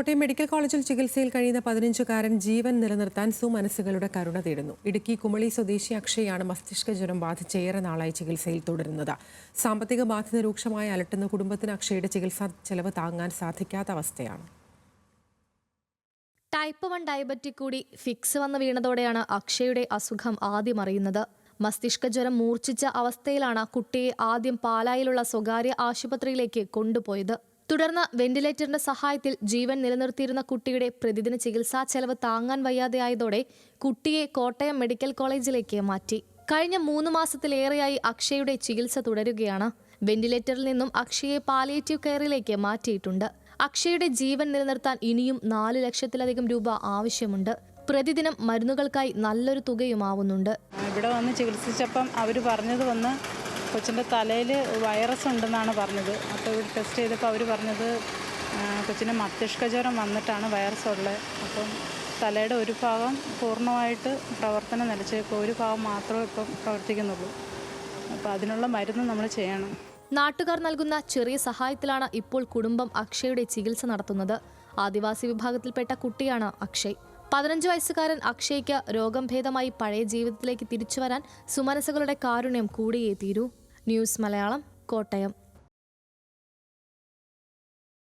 Kottayam medical കോളേജിൽ ചികിത്സയിൽ കഴിയുന്ന 15-കാരൻ ജീവൻ നിലനിർത്താൻ സുമനസ്സുകളുടെ കരുണ തേടുന്നു. ഇടുക്കി കുമളി സ്വദേശി അക്ഷയാണ് മസ്തിഷ്ക ജ്വരം ബാധിച്ച് ഏറെ നാളായി ചികിത്സയിൽ തുടരുന്നത്. സാമ്പത്തിക ബാധ്യത രൂക്ഷമായി അലട്ടുന്ന കുടുംബത്തിന് അക്ഷയുടെ ചികിത്സാ ചെലവ് താങ്ങാൻ സാധിക്കാത്ത അവസ്ഥയാണ്. ടൈപ്പ് 1 ഡയബറ്റിക് കൂടി ഫിക്സ് വന്ന് വീണതോടെയാണ് അക്ഷയുടെ അസുഖം ആദ്യം അറിയുന്നത്. മസ്തിഷ്ക ജ്വരം മൂർച്ഛിച്ച അവസ്ഥയിലാണ് കുട്ടിയെ ആദ്യം പാലായിലുള്ള സ്വകാര്യ ആശുപത്രിയിലേക്ക് കൊണ്ടുപോയത്. തുടർന്ന് വെന്റിലേറ്ററിന്റെ സഹായത്തിൽ ജീവൻ നിലനിർത്തിയിരുന്ന കുട്ടിയുടെ പ്രതിദിന ചികിത്സാ ചെലവ് താങ്ങാൻ വയ്യാതെയായതോടെ കുട്ടിയെ കോട്ടയം മെഡിക്കൽ കോളേജിലേക്ക് മാറ്റി. കഴിഞ്ഞ 3 മാസത്തിലേറെയായി അക്ഷയുടെ ചികിത്സ തുടരുകയാണ്. വെന്റിലേറ്ററിൽ നിന്നും അക്ഷയെ പാലിയേറ്റീവ് കെയറിലേക്ക് മാറ്റിയിട്ടുണ്ട്. അക്ഷയുടെ ജീവൻ നിലനിർത്താൻ ഇനിയും 4 ലക്ഷത്തിലധികം രൂപ ആവശ്യമുണ്ട്. പ്രതിദിനം മരുന്നുകൾക്കായി നല്ലൊരു തുകയുമാവുന്നുണ്ട്. ഇവിടെ വന്ന് ചികിത്സിച്ചപ്പം അവർ പറഞ്ഞത് കൊച്ചിൻ്റെ തലയിൽ വൈറസ് ഉണ്ടെന്നാണ് പറഞ്ഞത്. അപ്പോൾ ഇവിടെ ടെസ്റ്റ് ചെയ്തപ്പോൾ അവർ പറഞ്ഞത് കൊച്ചിന് മസ്തിഷ്ക ജ്വരം വന്നിട്ടാണ് വൈറസ് ഉള്ളത്. അപ്പം തലയുടെ ഒരു ഭാഗം പൂർണ്ണമായിട്ട് പ്രവർത്തനം നിലച്ചേക്കും, ഒരു ഭാഗം മാത്രമേ ഇപ്പം പ്രവർത്തിക്കുന്നുള്ളൂ. അപ്പോൾ അതിനുള്ള മരുന്ന് നമ്മൾ ചെയ്യണം. നാട്ടുകാർ നൽകുന്ന ചെറിയ സഹായത്തിലാണ് ഇപ്പോൾ കുടുംബം അക്ഷയുടെ ചികിത്സ നടത്തുന്നത്. ആദിവാസി വിഭാഗത്തിൽപ്പെട്ട കുട്ടിയാണ് അക്ഷയ്. 15 വയസ്സുകാരൻ അക്ഷയ്ക്ക് രോഗം ഭേദമായി പഴയ ജീവിതത്തിലേക്ക് തിരിച്ചുവരാൻ സുമനസ്സുകളുടെ കാരുണ്യം കൂടിയേ തീരൂ. ന്യൂസ് മലയാളം, കോട്ടയം.